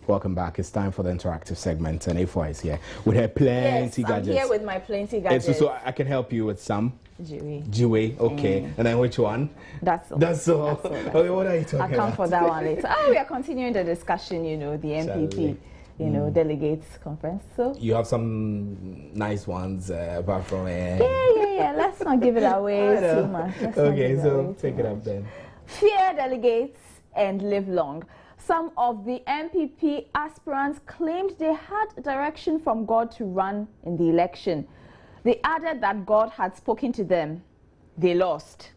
Welcome back. It's time for the interactive segment, and A4 is here with her plenty gadgets. I'm here with my plenty gadgets. So I can help you with some. Jiwe. Okay. And then which one? That's all. That's all. Okay, what are you talking about? I'll come for that one later. We are continuing the discussion, the MPP, delegates conference. So you have some nice ones apart from Yeah. Let's not give it away too much. Okay, so take it up then. Fear delegates and live long. Some of the MPP aspirants claimed they had direction from God to run in the election. They added that God had spoken to them. They lost.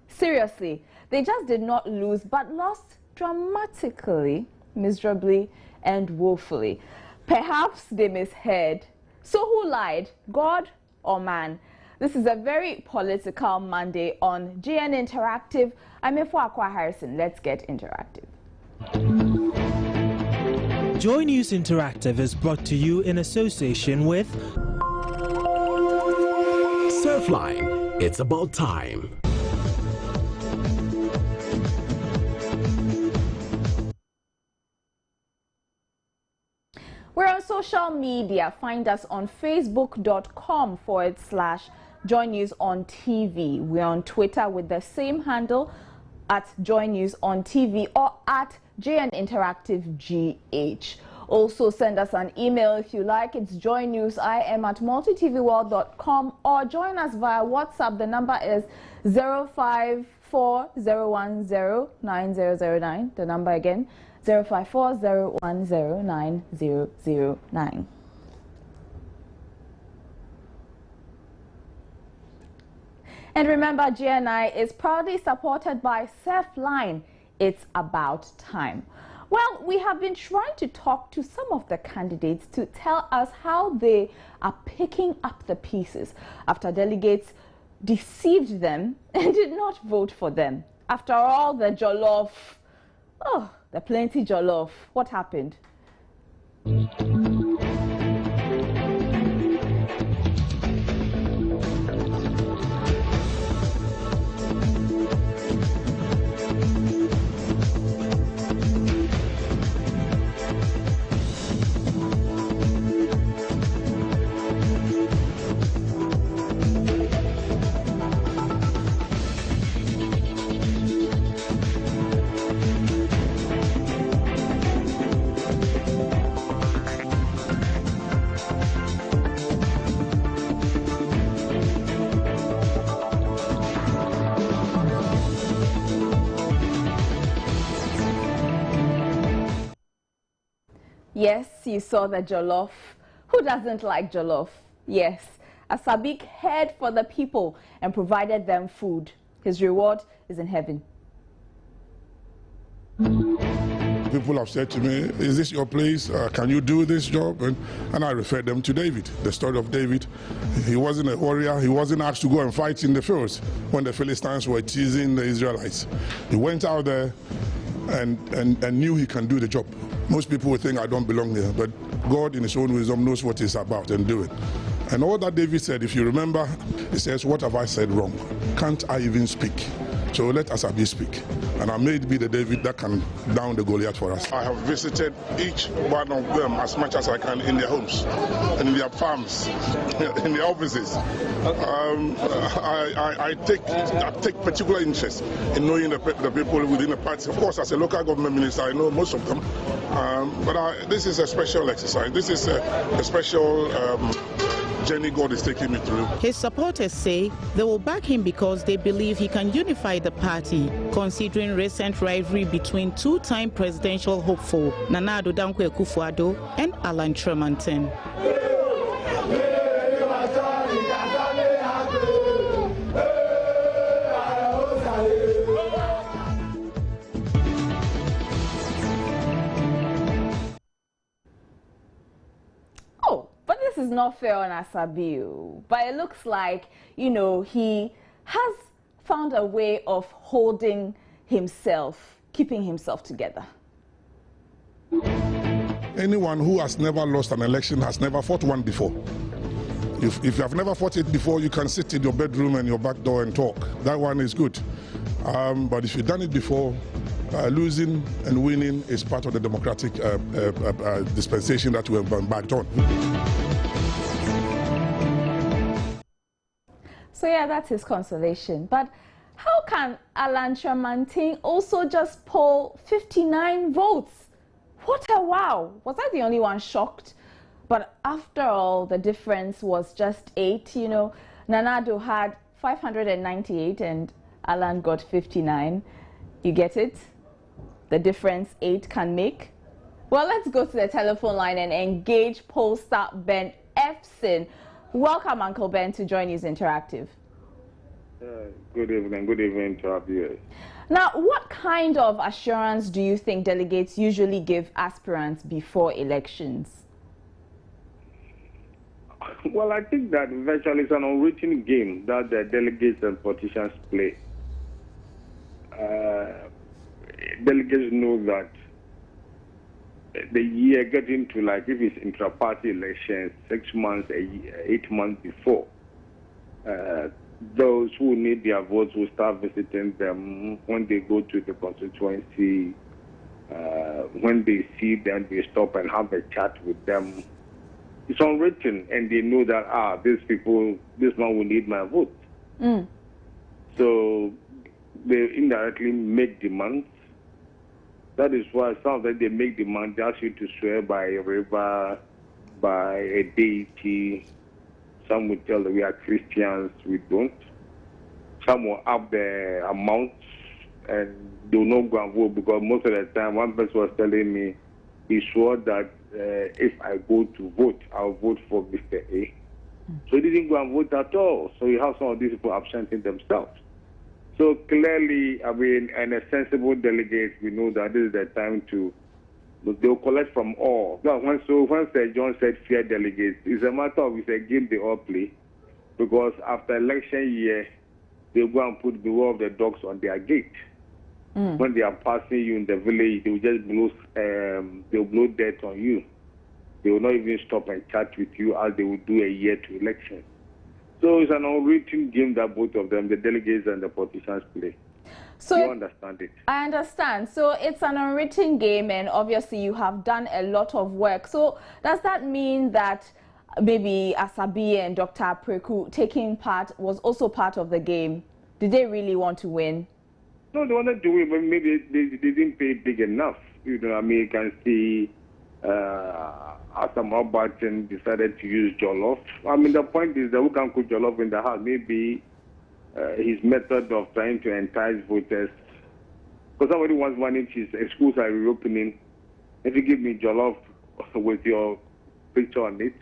Seriously, they just did not lose, but lost dramatically, miserably, and woefully. Perhaps they misheard. So who lied, God or man? This is a very political Monday on GN Interactive. I'm Efo Akwa Harrison. Let's get interactive. Joy News Interactive is brought to you in association with Surfline. It's about time. We're on social media. Find us on facebook.com/Joy News on TV. We're on Twitter with the same handle at Joy News on TV or at JN Interactive GH. Also send us an email if you like. It's joynews@multitvworld.com or join us via WhatsApp. The number is 0540109009. The number again 0540109009. And remember, GNI is proudly supported by Surfline. It's about time. Well, we have been trying to talk to some of the candidates to tell us how they are picking up the pieces after delegates deceived them and did not vote for them. After all, the jollof, the plenty jollof, what happened? Yes, you saw the jollof. Who doesn't like jollof? Yes, Asabik cared for the people and provided them food. His reward is in heaven. People have said to me, is this your place? Can you do this job? And I referred them to David, the story of David. He wasn't a warrior. He wasn't asked to go and fight in the fields when the Philistines were teasing the Israelites. He went out there and knew he can do the job. Most people would think I don't belong there, but God in his own wisdom knows what he's about and do it. And all that David said, if you remember, he says, what have I said wrong? Can't I even speak? So let Asabi speak. And I may be the David that can down the Goliath for us. I have visited each one of them as much as I can in their homes, in their farms, in their offices. I take particular interest in knowing the people within the party. Of course, as a local government minister, I know most of them. But this is a special exercise. This is a special journey God is taking me through. His supporters say they will back him because they believe he can unify the party, considering recent rivalry between two-time presidential hopeful Nana Addo Dankwa Akufo-Addo and Alan Tremantin. This is not fair on Asabiu, but it looks like, he has found a way of holding himself, keeping himself together. Anyone who has never lost an election has never fought one before. If you have never fought it before, you can sit in your bedroom and your back door and talk. That one is good. But if you've done it before, losing and winning is part of the democratic dispensation that we have embarked on. So yeah, that's his consolation. But how can Alan Tremantin also just poll 59 votes? What a wow! Was I the only one shocked? But after all, the difference was just 8. You know, Nanado had 598 and Alan got 59. You get it? The difference 8 can make. Well, let's go to the telephone line and engage pollster Ben Efson. Welcome, Uncle Ben, to Joy News Interactive. Good evening to our viewers. Now, what kind of assurance do you think delegates usually give aspirants before elections? Well, I think that virtually it's an unwritten game that the delegates and politicians play. Delegates know that the year getting to, like, if it's intra-party elections, 6 months, 8 months before, those who need their votes will start visiting them when they go to the constituency. When they see them, they stop and have a chat with them. It's unwritten, and they know that, these people, this man will need my vote. So they indirectly make demands. That is why some of them, they make demands. They ask you to swear by a river, by a deity. Some will tell that we are Christians, we don't. Some will up the amounts and they will not go and vote, because most of the time, one person was telling me, he swore that if I go to vote, I'll vote for Mr. A. So he didn't go and vote at all. So you have some of these people absenting themselves. So clearly, I mean, and a sensible delegate, we know that this is the time to, they'll collect from all. When Sir John said fear delegates, it's a matter of, it's a game they all play. Because after election year, they'll go and put beware of the dogs on their gate. When they are passing you in the village, they will just they'll blow dirt on you. They will not even stop and chat with you as they will do a year to election. So it's an unwritten game that both of them, the delegates and the politicians, play. So you understand it? I understand. So it's an unwritten game, and obviously you have done a lot of work. So does that mean that maybe Asabi and Dr. Preku taking part was also part of the game? Did they really want to win? No, they wanted to win, but maybe they didn't pay big enough. You know, I mean, you can see Asam Barton decided to use jollof. I mean, the point is that who can cook jollof in the house? Maybe his method of trying to entice voters. Because somebody wants money, schools are reopening. If you give me jollof with your picture on it,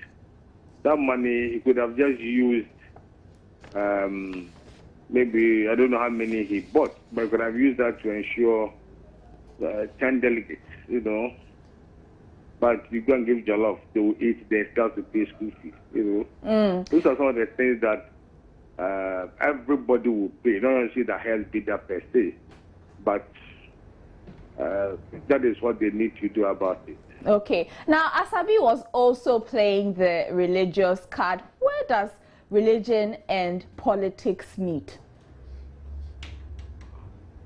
that money he could have just used. Maybe, I don't know how many he bought, but he could have used that to ensure 10 delegates, you know. But you go and give jollof, they will eat, they start to pay school fees, you know. Those are some of the things that everybody will pay. Not only the health bidder per se, but that is what they need to do about it. Okay. Now, Asabi was also playing the religious card. Where does religion and politics meet?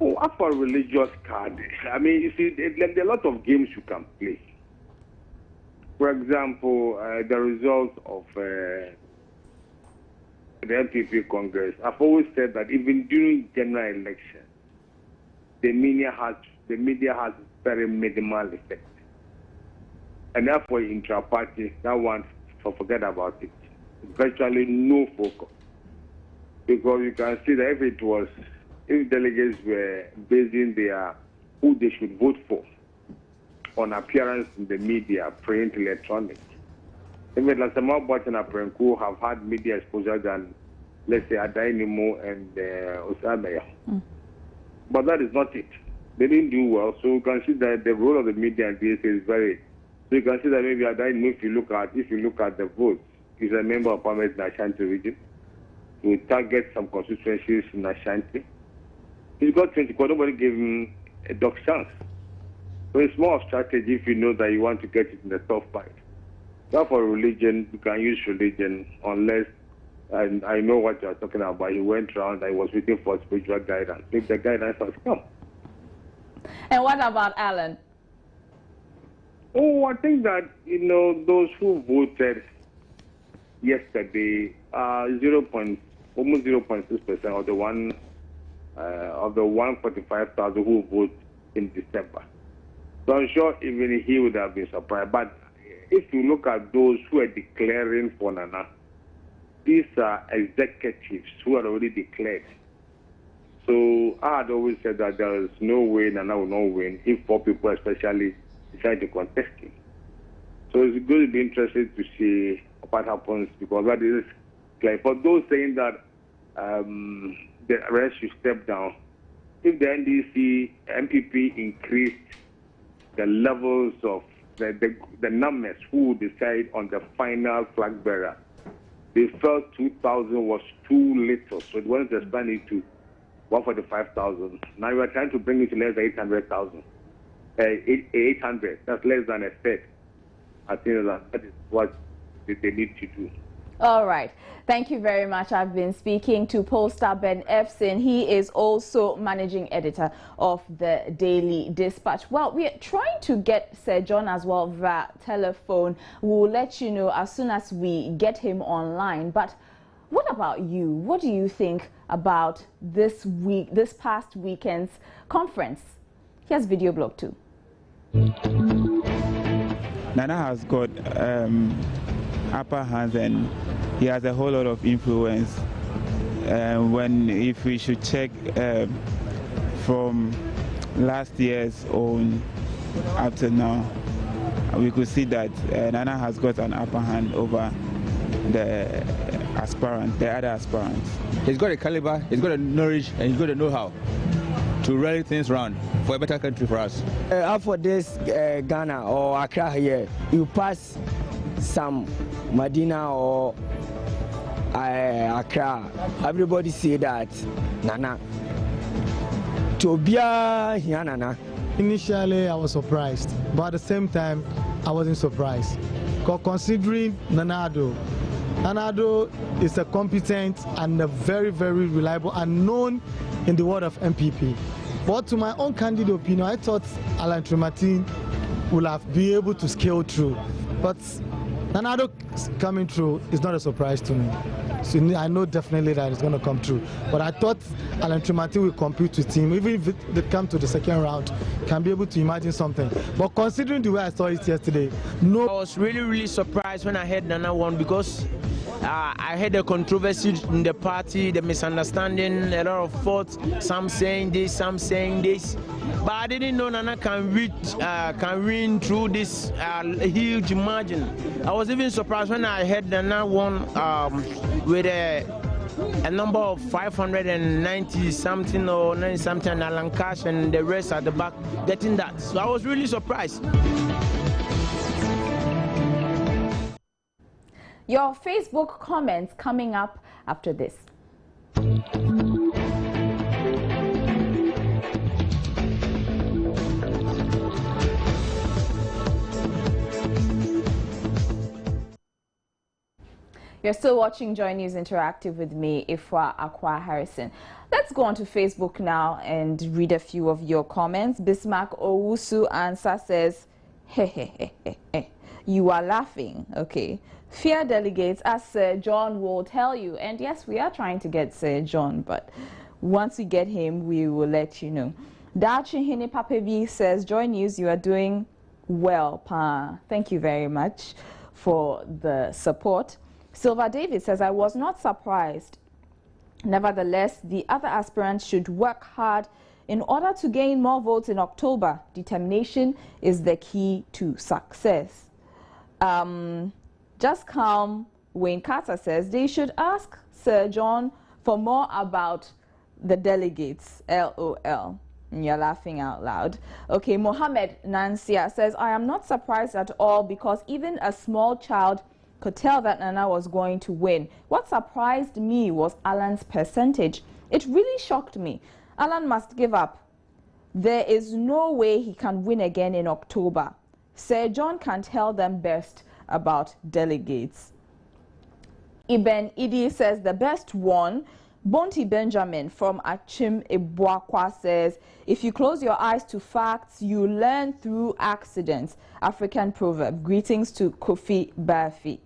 Oh, as for religious card, I mean, you see, there are a lot of games you can play. For example, the results of the MPP Congress. I've always said that even during general election, the media has very minimal effect. And therefore, intra-party, that one, forget about it. Virtually no focus. Because you can see that if delegates were basing who they should vote for on appearance in the media, print, electronic, even Lasamal Barton and Prenko have had media exposure than, let's say, Adainimo and Osameya. But that is not it. They didn't do well, so you can see that the role of the media in this is very. So you can see that maybe Adainimo, if you look at the votes, he's a member of Parliament in the Ashanti region. He will target some constituencies in Ashanti. He's got 20, but nobody gave him a dog chance. So it's more of strategy if you know that you want to get it in the top 5. Now for religion, you can use religion unless, and I know what you're talking about, he went around, I was waiting for spiritual guidance. If the guidance has come. And what about Alan? Oh, I think that, those who voted yesterday are almost 0.6% of the 145,000 who vote in December. So I'm sure even he would have been surprised. But if you look at those who are declaring for Nana, these are executives who are already declared. So I had always said that there is no way Nana will not win if 4 people especially decide to contest him. So it's going to be interesting to see what happens, because that is clear. For those saying that the rest should step down, if the NDC, MPP increased the levels of the numbers who will decide on the final flag bearer, they felt 2,000 was too little, so they wanted to expand it to 145,000. Now we are trying to bring it to less than 800,000. 800, that's less than a third. I think that is what they need to do. All right. Thank you very much. I've been speaking to pollster Ben Efson. He is also managing editor of the Daily Dispatch. Well, we are trying to get Sir John as well via telephone. We'll let you know as soon as we get him online. But what about you? What do you think about this past weekend's conference? Here's video blog too. Nana has got upper hands and he has a whole lot of influence. If we should check from last year's own up to now, we could see that Nana has got an upper hand over the other aspirants. He's got a caliber, he's got a knowledge, and he's got a know-how to rally things around for a better country for us. For this Ghana or Accra here, you pass some Medina or Accra, everybody say that Nana. Tobia here Nana. Initially, I was surprised, but at the same time, I wasn't surprised. Considering Nanado is a competent and a very, very reliable and known in the world of MPP. But to my own candid opinion, I thought Alan Tremartin will have been able to scale through. But Nanado coming through is not a surprise to me. So I know definitely that it's going to come through. But I thought Alan Tremartin will compete with him. Even if they come to the second round, can be able to imagine something. But considering the way I saw it yesterday, no. I was really surprised when I heard Nana won, because I heard the controversy in the party, the misunderstanding, a lot of thoughts, some saying this, some saying this. But I didn't know Nana can win through this huge margin. I was even surprised when I heard Nana won with a number of 590 something or 90 something, and Alan Cash and the rest at the back getting that. So I was really surprised. Your Facebook comments coming up after this. You're still watching Joy News Interactive with me, Ifwa Akwa Harrison. Let's go on to Facebook now and read a few of your comments. Bismarck Owusu answer says, you are laughing. Okay. Fear delegates, as Sir John will tell you. And yes, we are trying to get Sir John, but once we get him, we will let you know. Dachi Hini Papevi says, Joy News, you are doing well, Pa. Thank you very much for the support. Silva David says, I was not surprised. Nevertheless, the other aspirants should work hard in order to gain more votes in October. Determination is the key to success. Just Calm Wayne Carter says, they should ask Sir John for more about the delegates. LOL. You're laughing out loud. Okay, Mohammed Nansia says, I am not surprised at all, because even a small child could tell that Nana was going to win. What surprised me was Alan's percentage. It really shocked me. Alan must give up. There is no way he can win again in October. Sir John can tell them best about delegates. Ibn Idi says the best won, Bonti Benjamin from Achim Ebuakwa says, if you close your eyes to facts, you learn through accidents. African proverb. Greetings to Kofi Bafi,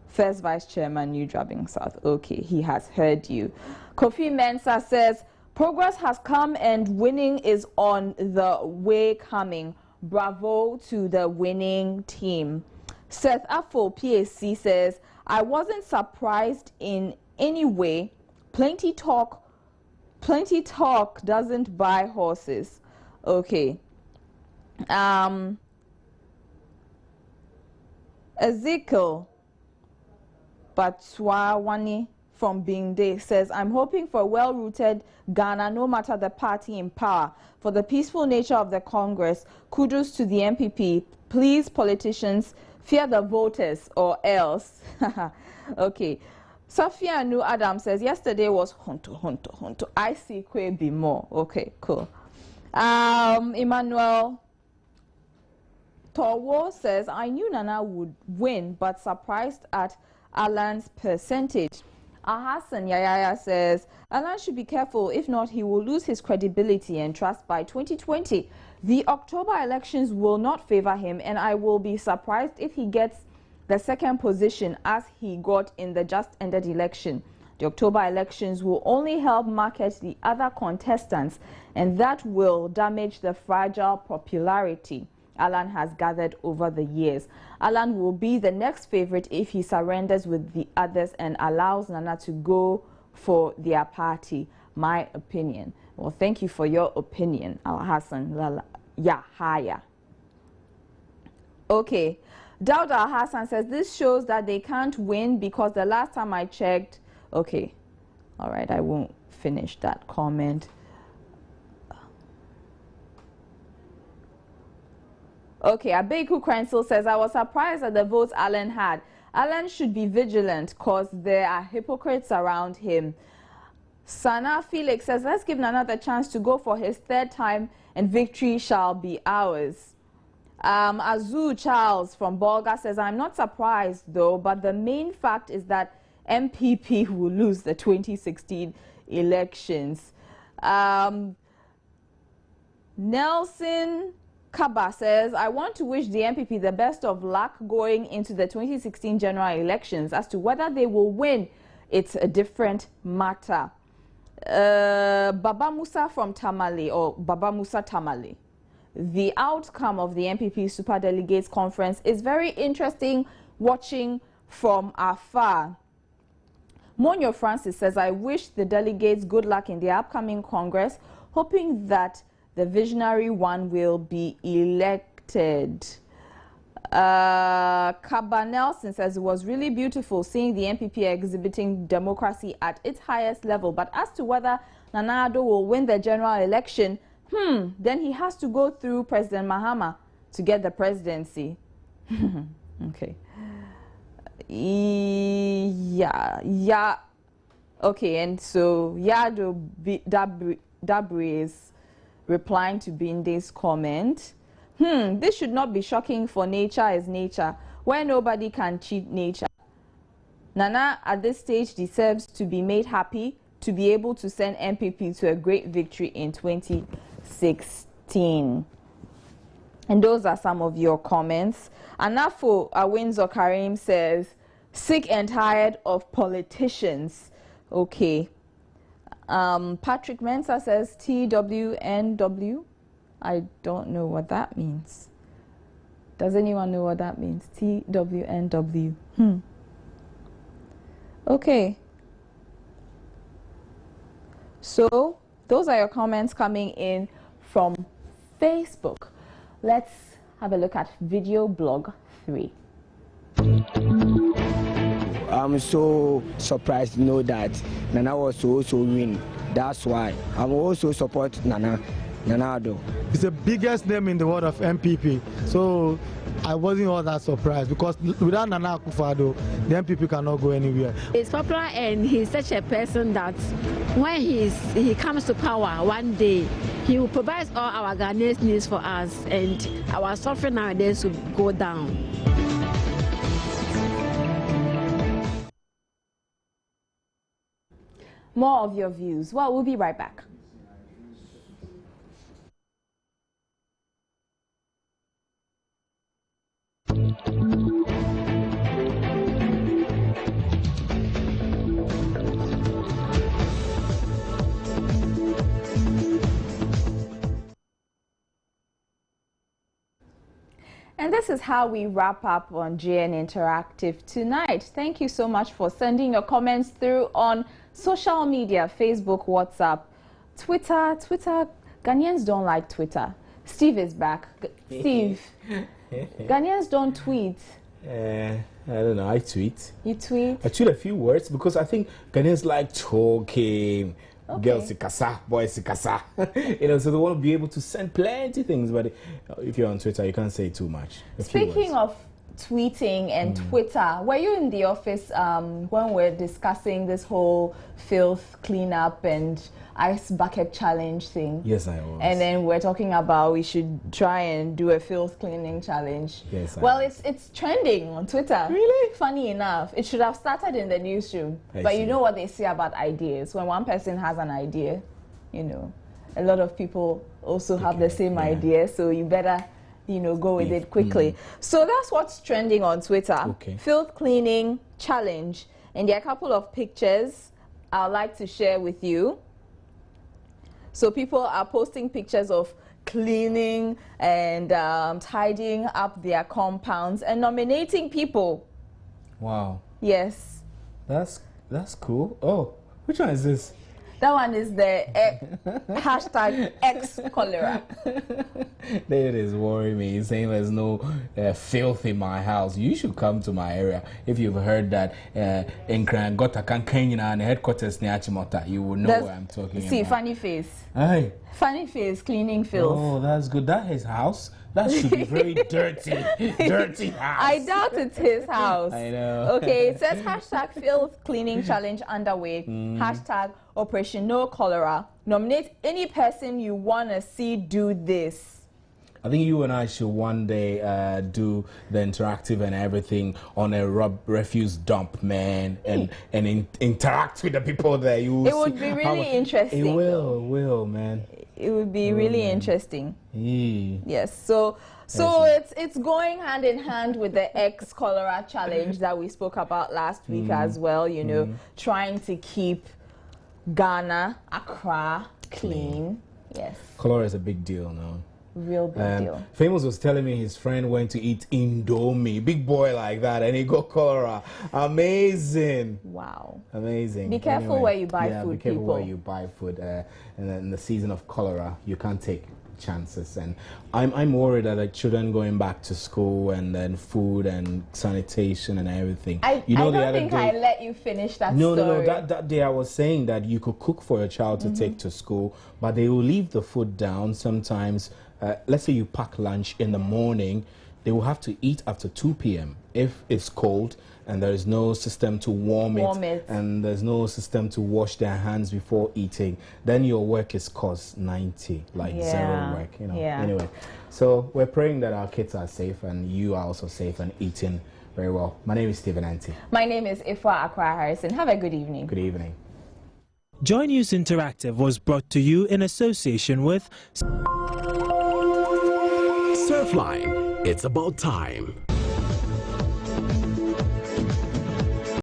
First Vice Chairman, New Drabing South. Okay, he has heard you. Kofi Mensah says, progress has come and winning is on the way coming. Bravo to the winning team. Seth Affo, PAC, says, I wasn't surprised in any way. Plenty talk doesn't buy horses. Okay. Ezekiel Batswawani from Bingde says, I'm hoping for a well-rooted Ghana, no matter the party in power. For the peaceful nature of the Congress, kudos to the MPP. Please, politicians, fear the voters or else. Okay. Sophia Anu Adam says, yesterday was honto. I see could be more. Okay, cool. Emmanuel Towo says, I knew Nana would win, but surprised at Alan's percentage. Hassan Yayaya says, Alan should be careful. If not, he will lose his credibility and trust by 2020. The October elections will not favor him, and I will be surprised if he gets the second position as he got in the just ended election. The October elections will only help market the other contestants, and that will damage the fragile popularity Alan has gathered over the years. Alan will be the next favorite if he surrenders with the others and allows Nana to go for their party. My opinion. Well, thank you for your opinion, Al Hassan Yahaya. Okay. Dawda Al Hassan says, this shows that they can't win because the last time I checked. Okay. All right, I won't finish that comment. Okay, Abeku Krenzel says, I was surprised at the votes Alan had. Alan should be vigilant because there are hypocrites around him. Sana Felix says, let's give Nana the chance to go for his third time and victory shall be ours. Azu Charles from Bolga says, I'm not surprised though, but the main fact is that MPP will lose the 2016 elections. Nelson Kaba says, I want to wish the MPP the best of luck going into the 2016 general elections. As to whether they will win, it's a different matter. Baba Musa from Tamale, or Baba Musa Tamale. The outcome of the MPP Super Delegates Conference is very interesting watching from afar. Monyo Francis says, I wish the delegates good luck in the upcoming Congress, hoping that the visionary one will be elected. Kaba Nelson says, it was really beautiful seeing the MPP exhibiting democracy at its highest level. But as to whether Nana Addo will win the general election, then he has to go through President Mahama to get the presidency. Okay. Yeah. Okay, and so Yado Dabri is replying to Binde's comment. This should not be shocking, for nature is nature, where nobody can cheat nature. Nana at this stage deserves to be made happy to be able to send MPP to a great victory in 2016. And those are some of your comments. Anafo Awinzo Karim says, sick and tired of politicians. Okay. Patrick Mensah says TWNW. I don't know what that means. Does anyone know what that means? TWNW. Okay. So those are your comments coming in from Facebook. Let's have a look at video blog 3. I'm so surprised to know that Nana was also win. That's why I'm also support Nana Addo. It's the biggest name in the world of MPP. So I wasn't all that surprised because without Nana Akufo-Addo, the MPP cannot go anywhere. He's popular and he's such a person that when he comes to power one day, he will provide all our Ghanaians needs for us and our suffering nowadays will go down. more of your views. Well, we'll be right back. And this is how we wrap up on JN Interactive tonight. Thank you so much for sending your comments through on social media, Facebook, WhatsApp, Twitter. Ghanaians don't like Twitter. Steve is back. Steve, Ghanaians don't tweet. I don't know. I tweet. You tweet? I tweet a few words because I think Ghanaians like talking. Okay. Girls kasa, boys kasa. You know, so they want to be able to send plenty things. But if you're on Twitter, you can't say too much. Speaking of tweeting and Twitter, were you in the office when we're discussing this whole filth cleanup and ice bucket challenge thing? Yes, I was. And then we're talking about we should try and do a filth cleaning challenge. Yes, well, it's trending on Twitter. Really? Funny enough, it should have started in the newsroom. But you know what they say about ideas. When one person has an idea, you know, a lot of people also have the same idea. So you better, you know, go with it quickly. So that's what's trending on Twitter. Okay. Filth cleaning challenge. And there are a couple of pictures I'd like to share with you. So people are posting pictures of cleaning and tidying up their compounds and nominating people. Wow. Yes. That's cool. Oh, which one is this? That one is the hashtag X cholera. That is worrying me. He's saying there's no filth in my house. You should come to my area. If you've heard that in Krangota, Kankanyina and headquarters near Achimota, you will know what I'm talking about. See, funny face. Hey. Funny face, cleaning filth. Oh, that's good. That is house. That should be very dirty. Dirty house. I doubt it's his house. I know. Okay, it says hashtag filth cleaning challenge underway. Hashtag Operation No Cholera. Nominate any person you want to see do this. I think you and I should one day do the interactive and everything on a refuse dump, man, and interact with the people there. It would be really interesting. It will, man. It would be really interesting. Yes. So it's going hand in hand with the X cholera challenge that we spoke about last week as well. You know, trying to keep Ghana, Accra clean. Yes. Cholera is a big deal now. Real big deal. Famous was telling me his friend went to eat Indomie, big boy like that, and he got cholera. Amazing. Wow. Amazing. Be careful where you buy food, be careful people. where you buy food. And in the season of cholera, you can't take chances. And I'm worried that like children going back to school and then food and sanitation and everything. I don't think I let you finish that story. No. That day I was saying that you could cook for your child to take to school, but they will leave the food down sometimes. Let's say you pack lunch in the morning, they will have to eat after 2 p.m. if it's cold and there is no system to warm it and there's no system to wash their hands before eating. Then your work is cost 90, like zero work, you know. Anyway, so we're praying that our kids are safe and you are also safe and eating very well. My name is Stephen Anti. My name is Ifwa Akwa Harrison. Have a good evening. Good evening. Joy News Interactive was brought to you in association with Surfline, it's about time.